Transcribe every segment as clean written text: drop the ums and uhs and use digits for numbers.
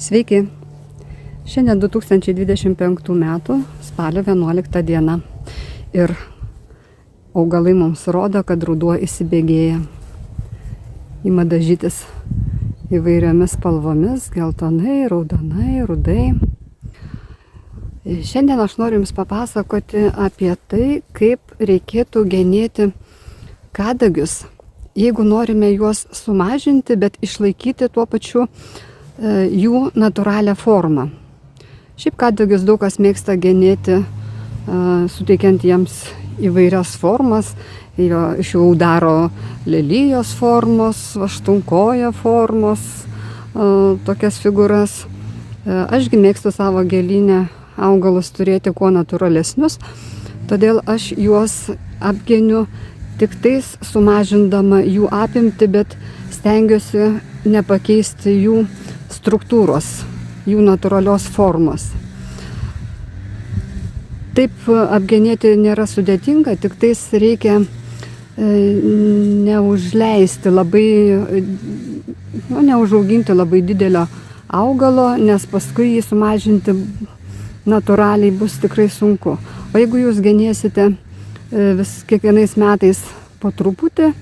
Sveiki. Šiandien 2025 metų spalio 11 diena ir augalai mums rodo, kad ruduo įsibėgėja. Ima dažytis įvairiomis spalvomis, geltonai, raudonai, rudai. Šiandien aš noriu Jums papasakoti apie tai, kaip reikėtų genėti kadagius, jeigu norime juos sumažinti, bet išlaikyti tuo pačiu jų natūralią formą. Šiaip kadagius daug kas mėgsta genėti, suteikiant jiems įvairias formas. Iš jų daro lelijos formos, aštuonkojo formos, tokias figūras. Ašgi mėgstu savo gėlyne augalus turėti kuo natūralesnius, todėl aš juos apgeniu tik tais sumažindama jų apimtį, bet stengiuosi nepakeisti jų struktūros, jų natūralios formos. Taip apgenėti nėra sudėtinga, tik tais reikia neužleisti labai, neužauginti labai didelio augalo, nes paskui jį sumažinti natūraliai bus tikrai sunku. O jeigu jūs genėsite vis kiekvienais metais po truputį,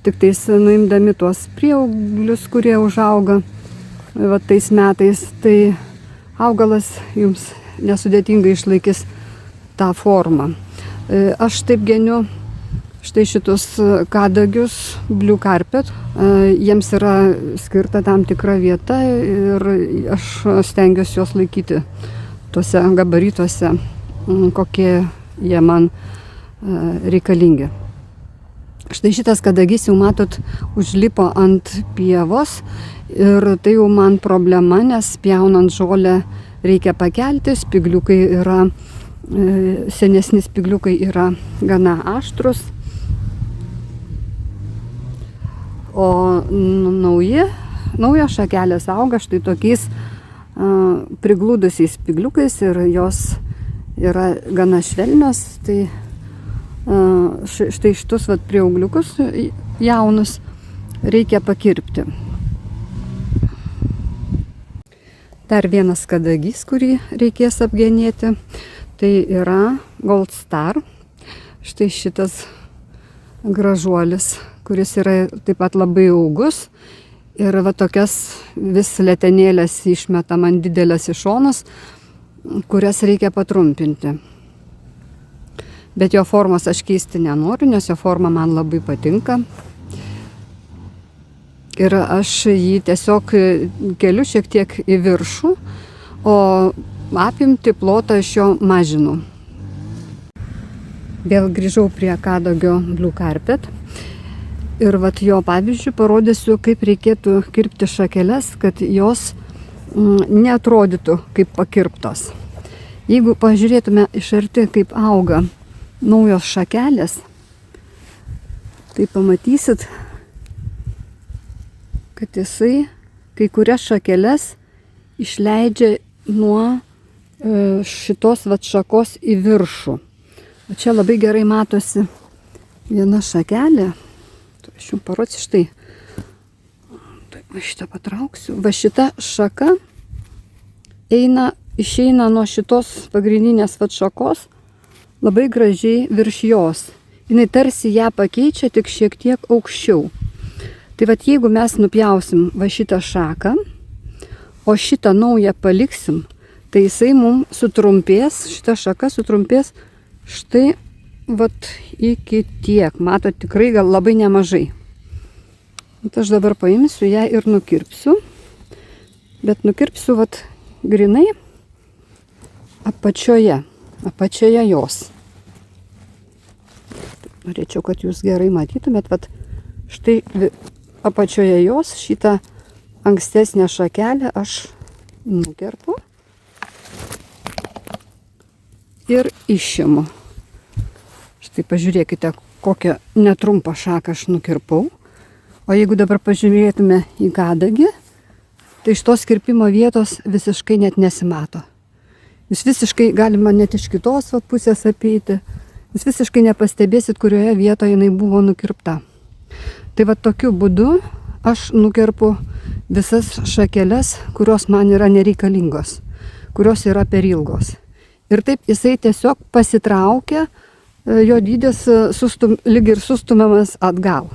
tik tais nuimdami tuos prieauglius, kurie užauga tais metais, tai augalas jums nesudėtingai išlaikys tą formą. Aš taip geniu štai šitus kadagius Blue Carpet. Jiems yra skirta tam tikra vieta ir aš stengiuosi juos laikyti tuose gabarituose, kokie jie man reikalingi. Štai šitas kadagys jau matot užlipo ant pievos ir tai jau man problema, nes pjaunant žolę reikia pakelti, spigliukai yra, senesni spigliukai yra gana aštrus, o naujos šakelės auga štai tokiais priglūdusiais spigliukais ir jos yra gana švelnios, tai štai šitus prieaugliukus jaunus reikia pakirpti. Dar vienas kadagys, kurį reikės apgenėti, tai yra Gold Star. Štai šitas gražuolis, kuris yra taip pat labai augus ir tokias vis letenėlės išmeta man didelės į šonus, kurias reikia patrumpinti. Bet jo formos aš keisti nenoriu, nes jo forma man labai patinka. Ir aš jį tiesiog keliu šiek tiek į viršų, o apimti plotą iš jo mažinu. Vėl grįžau prie kadagio Blue Carpet. Ir jo pavyzdžiui parodysiu, kaip reikėtų kirpti šakeles, kad jos neatrodytų kaip pakirptos. Jeigu pažiūrėtume iš arti, kaip auga naujos šakelės, tai pamatysit, kad jisai kai kurias šakeles išleidžia nuo šitos šakos į viršų. O čia labai gerai matosi viena šakelė. Aš jums parodysiu štai. Šitą patrauksiu. Va šita šaka išeina nuo šitos pagrindinės šakos labai gražiai virš jos. Jinai tarsi ją pakeičia, tik šiek tiek aukščiau. Tai jeigu mes nupjausim šitą šaką, o šitą naują paliksim, tai jisai mums sutrumpės, šita šaka sutrumpės štai iki tiek. Matot, tikrai gal labai nemažai. Aš dabar paimsiu ją ir nukirpsiu. Bet nukirpsiu grinai apačioje jos. Norėčiau, kad jūs gerai matytumėt, štai apačioje jos šitą ankstesnę šakelę aš nukerpu ir išimu. Štai pažiūrėkite, kokią netrumpą šaką aš nukirpau. O jeigu dabar pažiūrėtume į kadagį, tai iš tos kirpimo vietos visiškai net nesimato. Jūs visiškai galima net iš kitos pusės apeiti. Jūs visiškai nepastebėsit, kurioje vietoje jinai buvo nukirpta. Tai tokiu būdu aš nukerpu visas šakeles, kurios man yra nereikalingos, kurios yra per ilgos. Ir taip jisai tiesiog pasitraukia, jo dydis lyg ir sustumiamas atgal.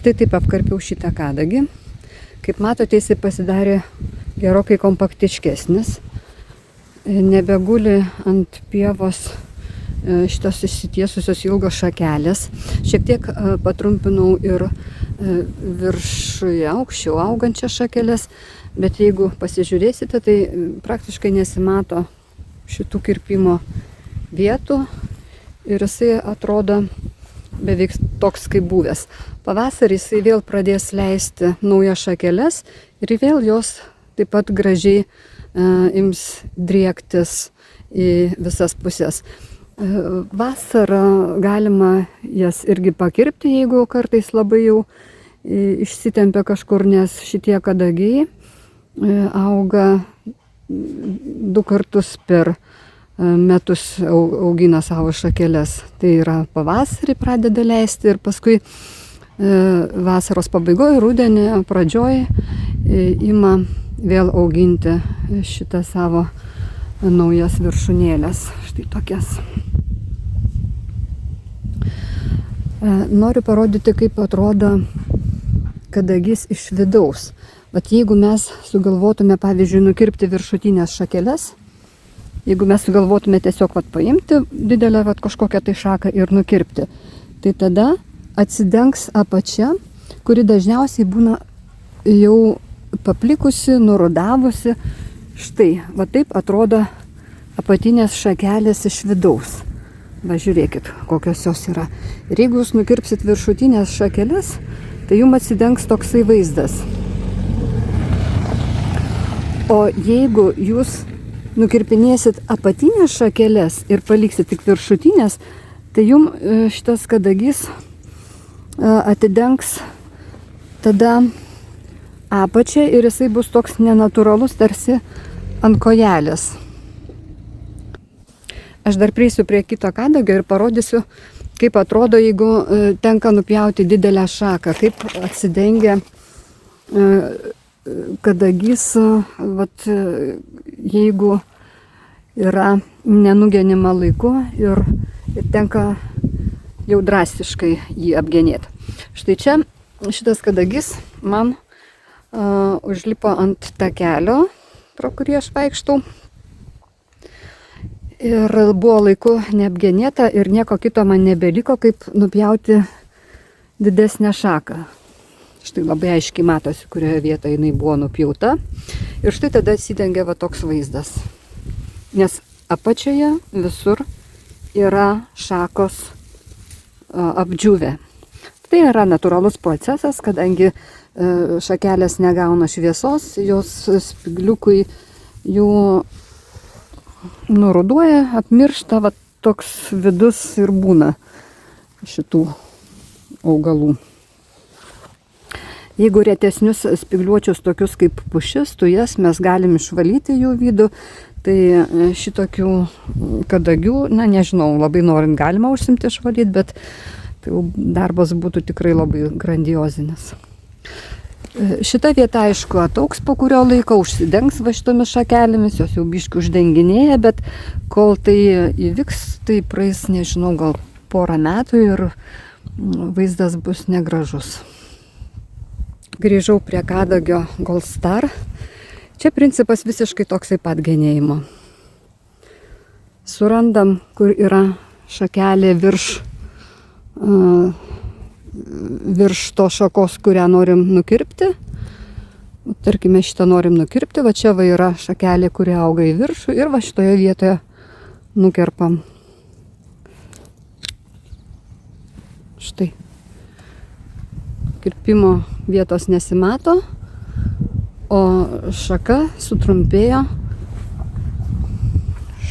Štai taip apkarpiau šitą kadagį. Kaip matote, jisai pasidarė gerokai kompaktiškesnis. Nebeguli ant pievos šitos išsitiesusios ilgos šakelės. Šiek tiek patrumpinau ir viršuje aukščiau augančias šakeles, bet jeigu pasižiūrėsite, tai praktiškai nesimato šitų kirpimo vietų ir jisai atrodo beveik toks kaip buvęs. Pavasarį jisai vėl pradės leisti naujas šakeles ir vėl jos taip pat gražiai ims driektis į visas pusės. Vasarą galima jas irgi pakirpti, jeigu kartais labai jau išsitempia kažkur, nes šitie kadagiai auga 2 kartus per metus augina savo šakeles. Tai yra pavasarį pradeda leisti ir paskui vasaros pabaigoje, rudenį pradžioje ima vėl auginti šitą savo naujas viršūnėlės. Štai tokias. Noriu parodyti, kaip atrodo kadagys iš vidaus. Vat jeigu mes sugalvotume, pavyzdžiui, nukirpti viršutinės šakeles, jeigu mes sugalvotume tiesiog paimti didelę kažkokią tai šaką ir nukirpti, tai tada atsidengs apačia, kuri dažniausiai būna jau paplikusi, nurudavusi. Štai, va taip atrodo apatinės šakelės iš vidaus. Va žiūrėkit, kokios jos yra. Ir jeigu jūs nukirpsit viršutinės šakeles, tai jums atsidengs toksai vaizdas. O jeigu jūs nukirpinėsit apatinės šakeles ir paliksit tik viršutinės, tai jums šitas kadagys atidengs tada apačią ir jisai bus toks nenatūralus, tarsi ant kojelės. Aš dar prieisiu prie kito kadagio ir parodysiu, kaip atrodo, jeigu tenka nupjauti didelę šaką, kaip atsidengia kadagys, vat, jeigu yra nenugenima laiku ir tenka jau drastiškai jį apgenėti. Štai čia šitas kadagys man užlipo ant takelio, pro kurį aš vaikštau. Ir buvo laiku neapgenėta ir nieko kito man nebeliko, kaip nupjauti didesnę šaką. Štai labai aiškiai matosi, kurioje vietoje jinai buvo nupjauta. Ir štai tada atsidengia va toks vaizdas. Nes apačioje visur yra šakos apdžiūvę. Tai yra natūralus procesas, kadangi šakelės negauna šviesos, jos spigliukui jų nuruduoja, apmiršta, va toks vidus ir būna šitų augalų. Jeigu retesnius spigliuočius, tokius kaip pušis, tujas, mes galim išvalyti jų vidų, tai šitokių kadagių, nežinau, labai norint galima užsimti išvalyti, bet tai darbas būtų tikrai labai grandiozinis. Šita vieta, aišku, ataugs po kurio laiko, užsidengs va šitomis šakelėmis, jos jau biški uždenginėja, bet kol tai įvyks, tai praeis, nežinau, gal porą metų ir vaizdas bus negražus. Grįžau prie kadagio Gold Star. Čia principas visiškai toksai pat genėjimo. Surandam, kur yra šakelė virš to šakos, kurią norim nukirpti. Tarkime, šitą norim nukirpti, va čia va yra šakelė, kuri auga į viršų ir va šitoje vietoje nukerpam. Štai. Kirpimo vietos nesimato, o šaka sutrumpėjo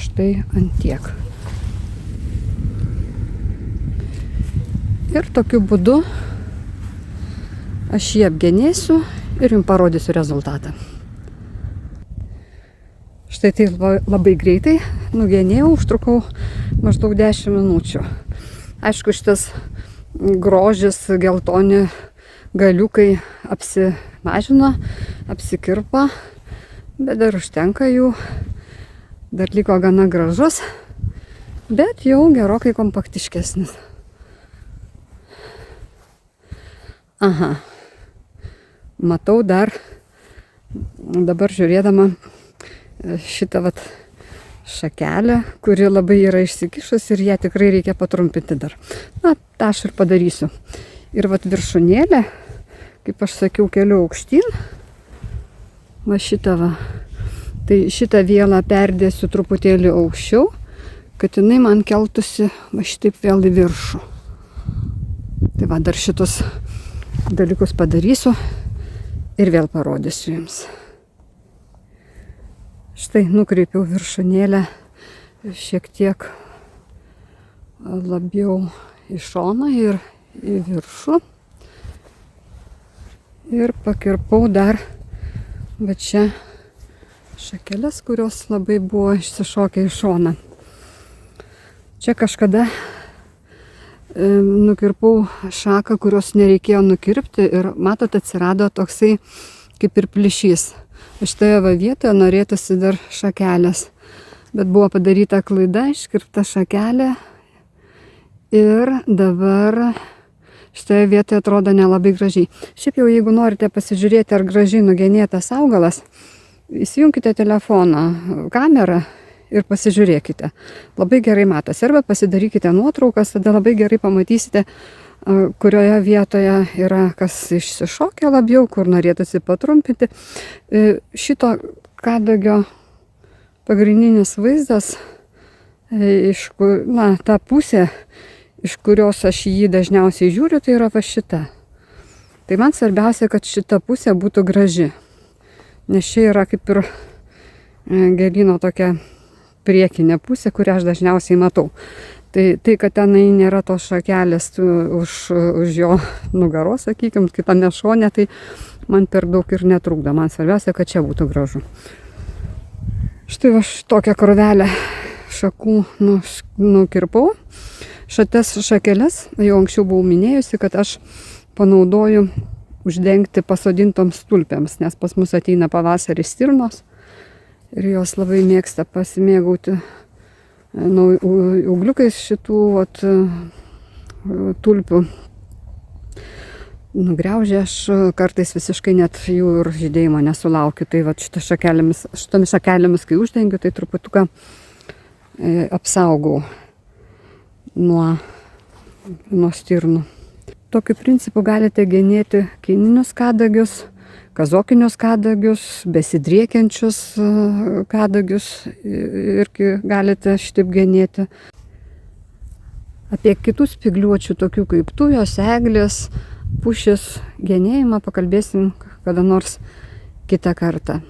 štai ant tiek. Ir tokiu būdu aš jį apgenėsiu ir jums parodysiu rezultatą. Štai tai labai greitai nugenėjau, užtrukau maždaug 10 minučių. Aišku, šitas grožis, geltoni galiukai apsimažino, apsikirpo, bet dar užtenka jų. Dar liko gana gražus, bet jau gerokai kompaktiškesnis. Aha, matau dar, dabar žiūrėdama šitą vat šakelę, kuri labai yra išsikišus ir ją tikrai reikia patrumpinti dar. Na, tą aš ir padarysiu. Ir vat viršūnėlė, kaip aš sakiau, keliu aukštyn. Va šitą va. Tai šitą vielą perdėsiu truputėlį aukščiau, kad jinai man keltųsi va šitaip vėl į viršų. Tai va, dar šitus dalykus padarysiu ir vėl parodysiu jums. Štai nukreipiau viršūnėlę šiek tiek labiau į šoną ir į viršų. Ir pakirpau dar va čia šakeles, kurios labai buvo išsišokę į šoną. Čia kažkada nukirpau šaką, kurios nereikėjo nukirpti ir matot, atsirado toksai kaip ir plyšys. Šitoje va vietoje norėtųsi dar šakelės, bet buvo padaryta klaida, iškirpta šakelė ir dabar šitoje vietoje atrodo nelabai gražiai. Šiaip jau, jeigu norite pasižiūrėti, ar gražiai nugenėtas augalas, įsijunkite telefono kamerą ir pasižiūrėkite. Labai gerai matosi. Arba pasidarykite nuotraukas, tada labai gerai pamatysite, kurioje vietoje yra kas išsišokę labiau, kur norėtųsi patrumpinti. Šito kadagio pagrindinis vaizdas ta pusė, iš kurios aš jį dažniausiai žiūriu, tai yra va šita. Tai man svarbiausia, kad šita pusė būtų graži. Nes čia yra kaip ir gėlyno tokia priekinė pusė, kurią aš dažniausiai matau. Tai, kad tenai nėra tos šakelės už jo nugaros, sakykime, kitame šone, tai man per daug ir netrukdo. Man svarbiausia, kad čia būtų gražu. Štai aš tokią krovelę šakų nukirpau. Šitas šakeles, jau anksčiau buvau minėjusi, kad aš panaudoju uždengti pasodintoms tulpėms, nes pas mus ateina pavasarį stirnos ir jos labai mėgsta pasimėgauti ūgliukais šitų tulpių. Nugriaužė, aš kartais visiškai net jų ir žydėjimo nesulaukiu. Tai šitomis šakelėmis, kai uždengiu, tai truputuką apsaugau nuo stirnų. Tokiu principu galite genėti kininius kadagius, kazokinius kadagius, besidriekiančius kadagius irgi galite šitaip genėti. Apie kitus spygliuočių, tokių kaip tujos, eglės, pušis genėjimą pakalbėsim kada nors kitą kartą.